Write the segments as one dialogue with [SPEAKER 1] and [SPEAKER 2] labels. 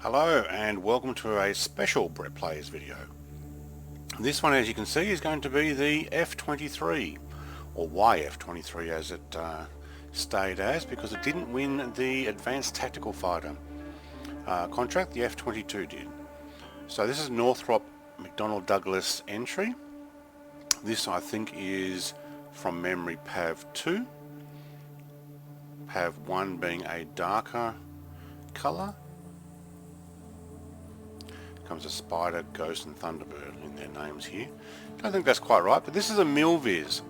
[SPEAKER 1] Hello and welcome to a special Brett Plays video. This one, as you can see, is going to be the F-23 or YF-23 as it stayed as, because it didn't win the Advanced Tactical Fighter contract. The F-22 did. So this is Northrop McDonnell Douglas entry. This I think is from memory PAV 2, PAV 1 being a darker colour. Comes a Spider, Ghost and Thunderbird in their names here. Don't think that's quite right, but this is a MilViz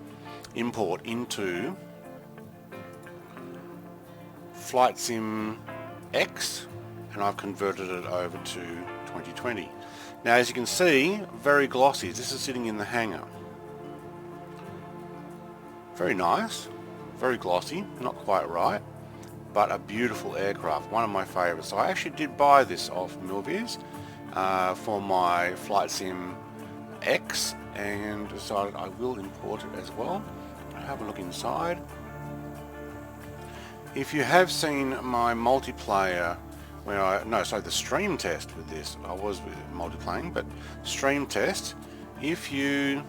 [SPEAKER 1] import into Flight Sim X, and I've converted it over to 2020. Now, as you can see, very glossy. This is sitting in the hangar. Very nice, very glossy, not quite right, but a beautiful aircraft, one of my favourites. So I actually did buy this off MilViz for my Flight Sim X, and decided I will import it as well. Have a look inside. If you have seen my multiplayer, the stream test with this, I was multiplaying, but stream test, if you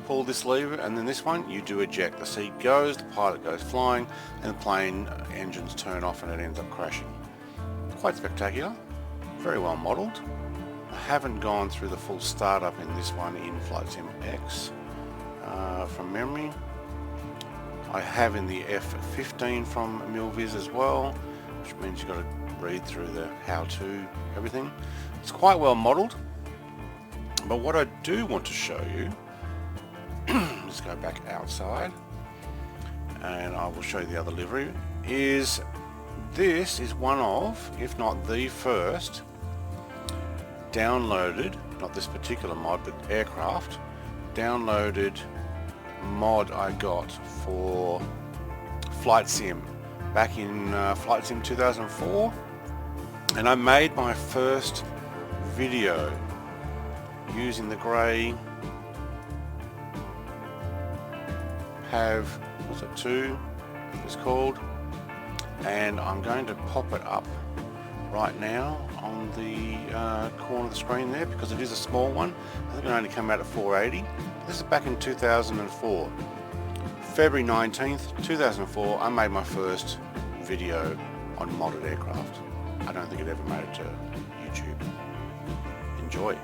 [SPEAKER 1] pull this lever and then this one, you do eject. The seat goes, the pilot goes flying, and the plane engines turn off and it ends up crashing. Quite spectacular, very well modelled. I haven't gone through the full startup in this one in Flight Sim X from memory. I have in the F-15 from MilViz as well, which means you've got to read through the how-to, everything. It's quite well modelled, but what I do want to show you, let's go back outside and I will show you the other livery, is this is one of, if not the first, downloaded, not this particular mod, but aircraft, downloaded mod I got for Flight Sim back in Flight Sim 2004, and I made my first video using the grey PAV, what's it, 2 it's called, and I'm going to pop it up right now on the corner of the screen there, because it is a small one. I think it only came out at 480. This is back in 2004. February 19th, 2004, I made my first video on modded aircraft. I don't think it ever made it to YouTube. Enjoy.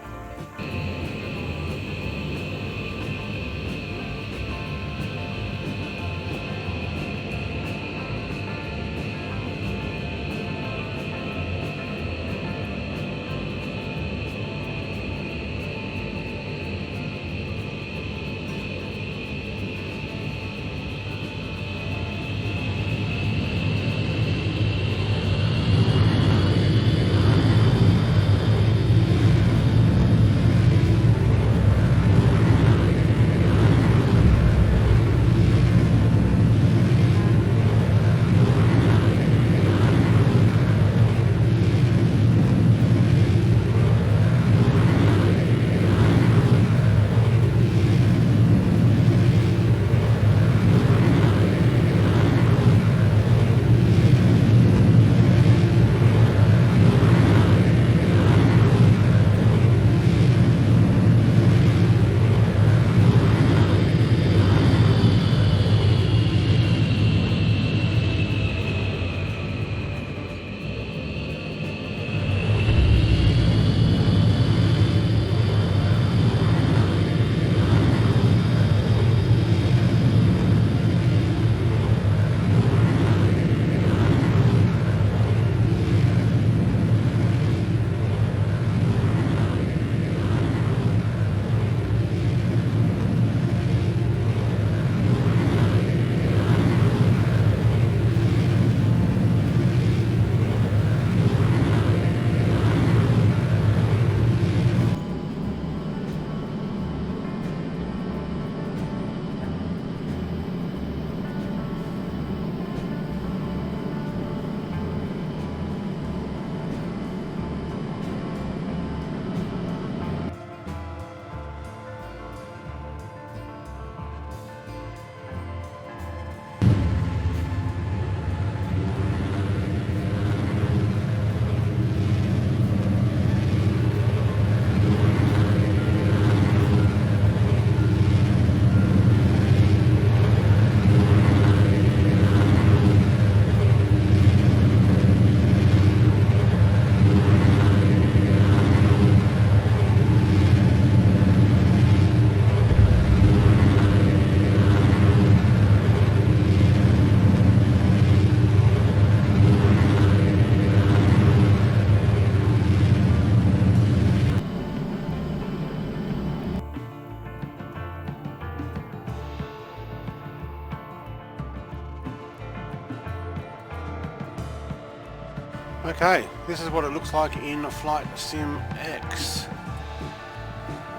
[SPEAKER 1] Okay, this is what it looks like in Flight Sim X.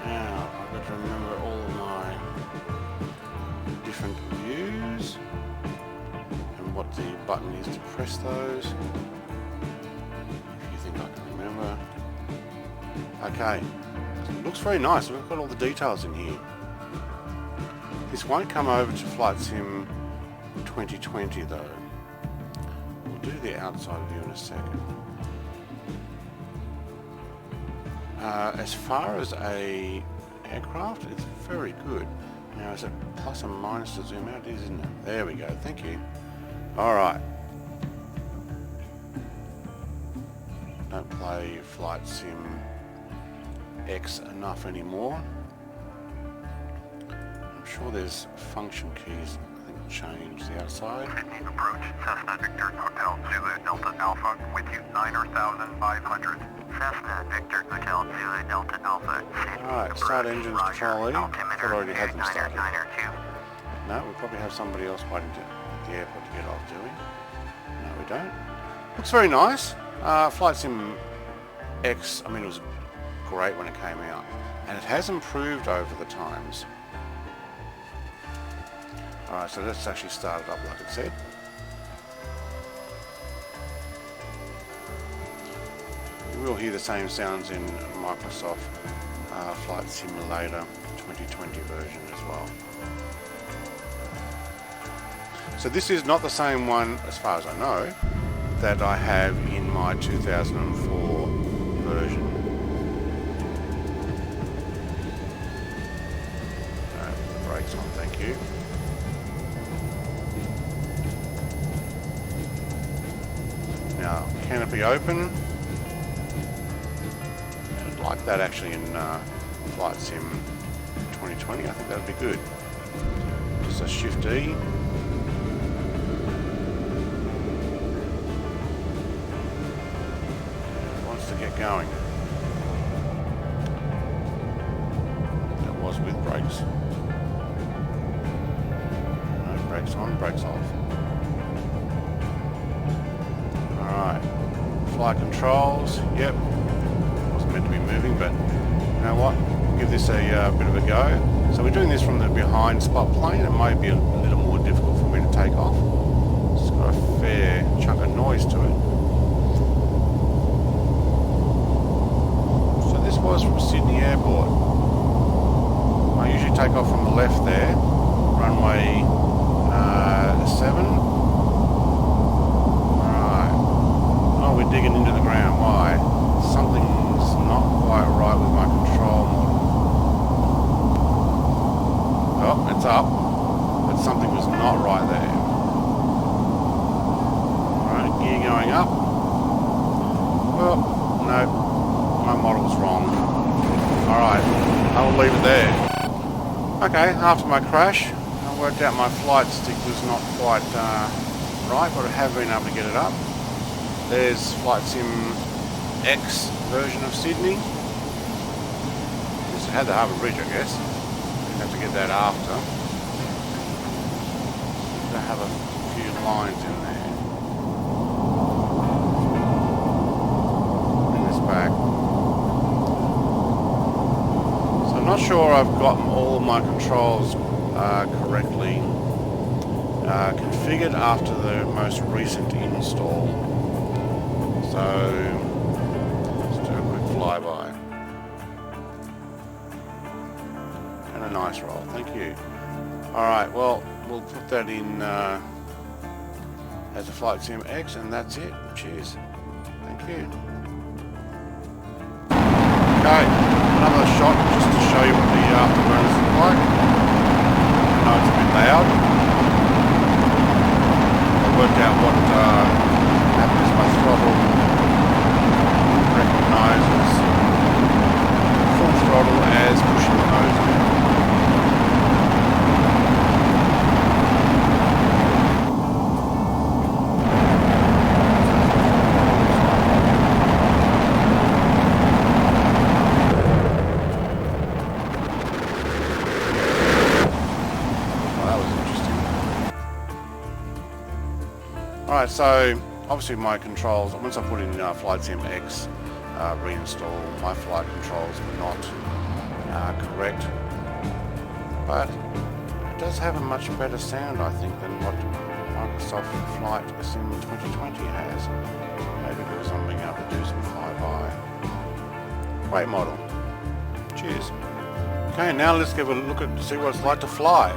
[SPEAKER 1] Now, I've got to remember all of my different views and what the button is to press those, if you think I can remember. Okay, it looks very nice. We've got all the details in here. This won't come over to Flight Sim 2020 though. We'll do the outside view in a second. As far as a aircraft, it's very good. Now, is it plus and minus to zoom out? It is, isn't it? There we go. Thank you. All right. Don't play Flight Sim X enough anymore. I'm sure there's function keys. I think change the outside.
[SPEAKER 2] Sydney approach, Cessna Victor Hotel Zulu Delta Alpha, with you 9,500. Cessna Victor Hotel Zulu Delta Alpha, Sydney.
[SPEAKER 1] Alright, start engines control E. I thought I already had them started.
[SPEAKER 2] 902.
[SPEAKER 1] No, we probably have somebody else waiting at the airport to get off, do we? No, we don't. Looks very nice. Flight Sim X, I mean, it was great when it came out. And it has improved over the times. Alright, so let's actually start it up like it said. You will hear the same sounds in Microsoft Flight Simulator 2020 version as well. So this is not the same one, as far as I know, that I have in my 2004 version. The brakes on, thank you. Now, canopy open. I'd like that actually in Flight Sim 2020. I think that would be good. Just a Shift E. It wants to get going. That was with brakes. No, brakes on, brakes off. Alright, flight controls, yep, wasn't meant to be moving, but you know what, we'll give this a bit of a go. So we're doing this from the behind spot plane. It might be a little more difficult for me to take off. It's got a fair chunk of noise to it. So this was from Sydney Airport. I usually take off from the left there, runway 7. We're digging into the ground. Why? Something's not quite right with my control model. Oh, it's up, but something was not right there. Alright, gear going up. Oh, no, my model's wrong. Alright, I will leave it there. Okay, after my crash, I worked out my flight stick was not quite right, but I have been able to get it up. There's Flight Sim X version of Sydney. Just had the Harbour Bridge, I guess. Didn't have to get that after. They have a few lines in there. Bring this back. So I'm not sure I've gotten all my controls correctly configured after the most recent install. So, let's do a quick flyby. And a nice roll, thank you. Alright, well, we'll put that in as a Flight Sim X, and that's it. Cheers. Thank you. Okay, another shot just to show you what the afterburners look like. I know it's a bit loud. I worked out what happens by throttle. Recognises full throttle as pushing the nose down. Well, that was interesting. Alright, so Obviously my controls, once I put in Flight Sim X reinstall, my flight controls were not correct, but it does have a much better sound, I think, than what Microsoft Flight Sim 2020 has. Maybe because I'm being able to do some flyby. Great model. Cheers. Okay, now let's give a look at see what it's like to fly.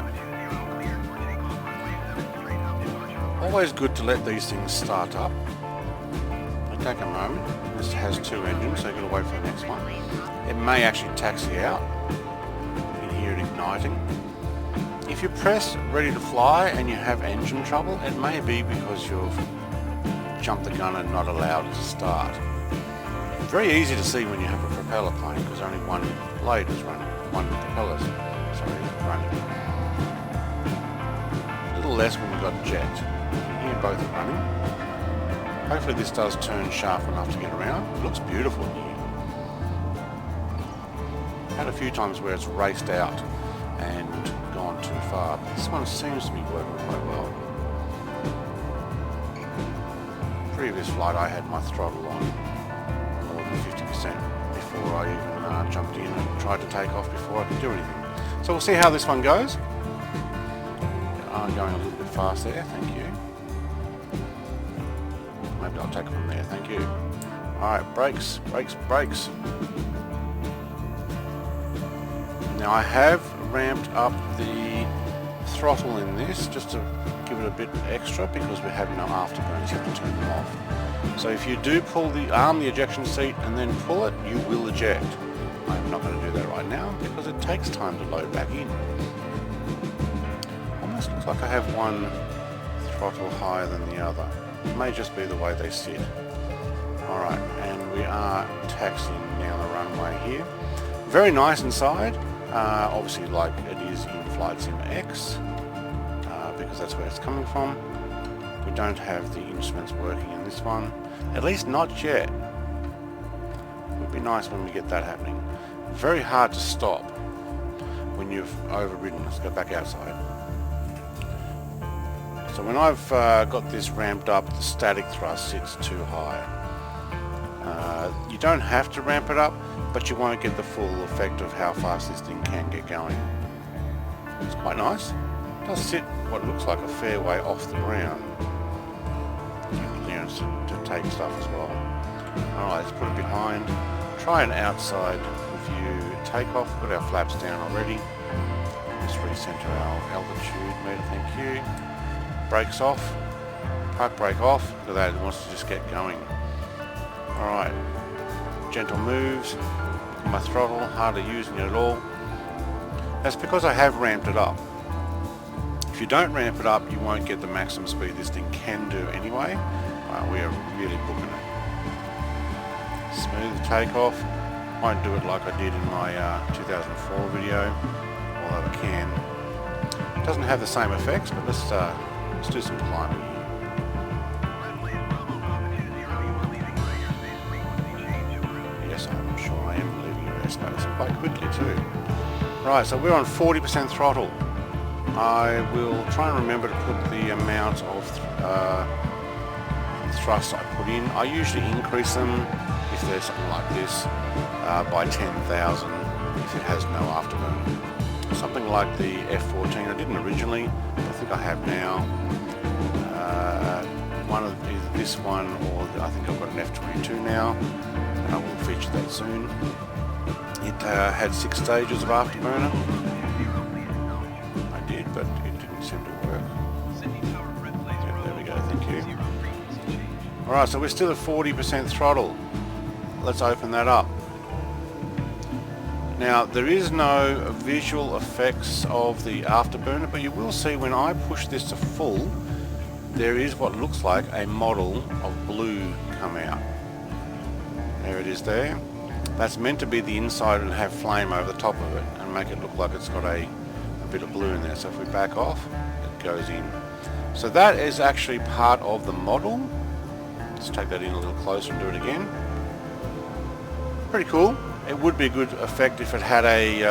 [SPEAKER 1] Always good to let these things start up. They take a moment. This has 2 engines, so you gotta wait for the next one. It may actually taxi out. You can hear it igniting. If you press ready to fly and you have engine trouble, it may be because you've jumped the gun and not allowed it to start. Very easy to see when you have a propeller plane because only one blade is running, one propeller is running. A little less when you've got jet. You can hear both are running. Hopefully this does turn sharp enough to get around. It looks beautiful in here. Had a few times where it's raced out and gone too far, but this one seems to be working quite well. Previous flight I had my throttle on more than 50% before I even jumped in and tried to take off before I could do anything. So we'll see how this one goes. I'm going a little bit fast there, thank you. Maybe I'll take it from there, thank you. Alright, brakes, brakes, brakes. Now I have ramped up the throttle in this just to give it a bit extra because we have no afterburners, you have to turn them off. So if you do arm the ejection seat and then pull it, you will eject. I'm not going to do that right now because it takes time to load back in. Almost looks like I have one throttle higher than the other. It may just be the way they sit. Alright, and we are taxiing down the runway here. Very nice inside, obviously like it is in Flight Sim X, because that's where it's coming from. We don't have the instruments working in this one, at least not yet. It would be nice when we get that happening. Very hard to stop when you've overridden. Let's go back outside. So when I've got this ramped up, the static thrust sits too high. You don't have to ramp it up, but you won't get the full effect of how fast this thing can get going. It's quite nice. It does sit what looks like a fair way off the ground. You know, to take stuff as well. Alright, let's put it behind. Try an outside view takeoff. Got our flaps down already. Let's recenter our altitude meter, thank you. Brakes off. Park brake off. Look at that, it wants to just get going. Alright. Gentle moves. My throttle, hardly using it at all. That's because I have ramped it up. If you don't ramp it up, you won't get the maximum speed this thing can do anyway. We are really booking it. Smooth takeoff. Won't do it like I did in my 2004 video, although it can. It doesn't have the same effects, but let's do some climbing here. Yes, I'm sure I am leaving airspace quite quickly too. Right, so we're on 40% throttle. I will try and remember to put the amount of thrust I put in. I usually increase them if there's something like this by 10,000 if it has no afterburner. Something like the F-14, I didn't originally, but I think I have now. One of either this one or I think I've got an F-22 now, and I will feature that soon. It had 6 stages of afterburner. I did, but it didn't seem to work. Yep, there we go, thank you. Alright, so we're still at 40% throttle. Let's open that up. Now, there is no visual effects of the afterburner, but you will see when I push this to full, there is what looks like a model of blue come out. There it is there. That's meant to be the inside and have flame over the top of it and make it look like it's got a bit of blue in there. So if we back off, it goes in. So that is actually part of the model. Let's take that in a little closer and do it again. Pretty cool. It would be a good effect if it had a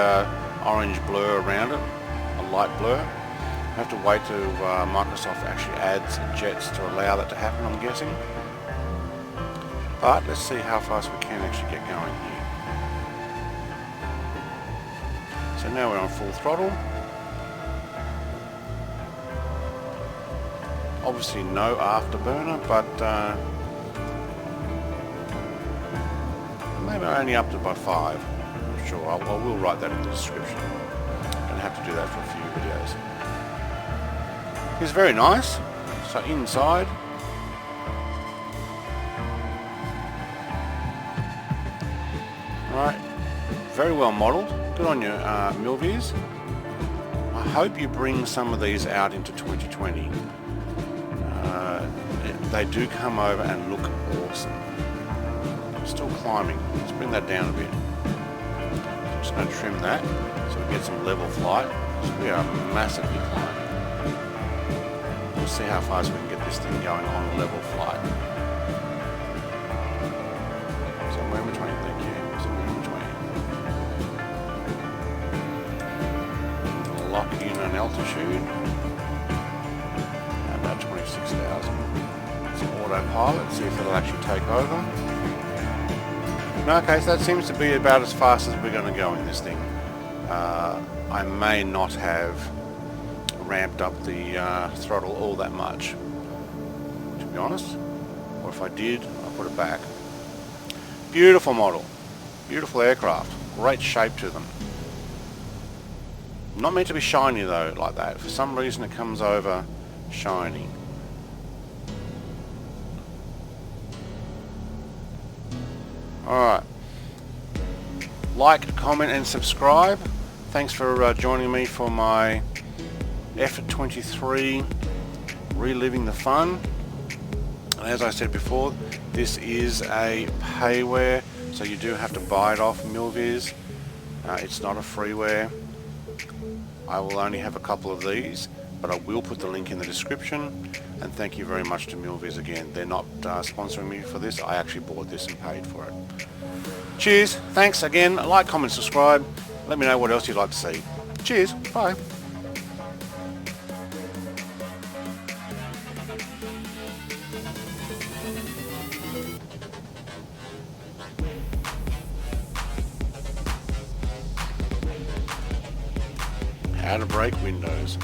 [SPEAKER 1] orange blur around it, a light blur. have to wait till Microsoft actually adds jets to allow that to happen, I'm guessing. But let's see how fast we can actually get going here. So now we're on full throttle. Obviously no afterburner, but maybe I only upped it by 5. I'm not sure. I will write that in the description. Don't have to do that for a few videos. It's very nice. So inside, right, very well modelled. Good on you, MilViz. I hope you bring some of these out into 2020. They do come over and look awesome. Still climbing. Let's bring that down a bit. I'm just going to trim that so we get some level flight. So we are massively climbing. We'll see how fast we can get this thing going on level flight. Somewhere in between, thank you. Somewhere in between. Lock in an altitude. About 26,000. Some autopilot, see if it'll actually take over. Okay, so that seems to be about as fast as we're going to go in this thing. I may not have ramped up the throttle all that much, to be honest. Or if I did, I'll put it back. Beautiful model. Beautiful aircraft. Great shape to them. Not meant to be shiny though, like that. For some reason it comes over shiny. Alright. Like, comment and subscribe. Thanks for joining me for my YF-23 reliving the fun. And as I said before, this is a payware, so you do have to buy it off MilViz. It's not a freeware. I will only have a couple of these, but I will put the link in the description. And thank you very much to MilViz again. They're not sponsoring me for this. I actually bought this and paid for it. Cheers. Thanks again. Like, comment, subscribe. Let me know what else you'd like to see. Cheers. Bye. How to break Windows.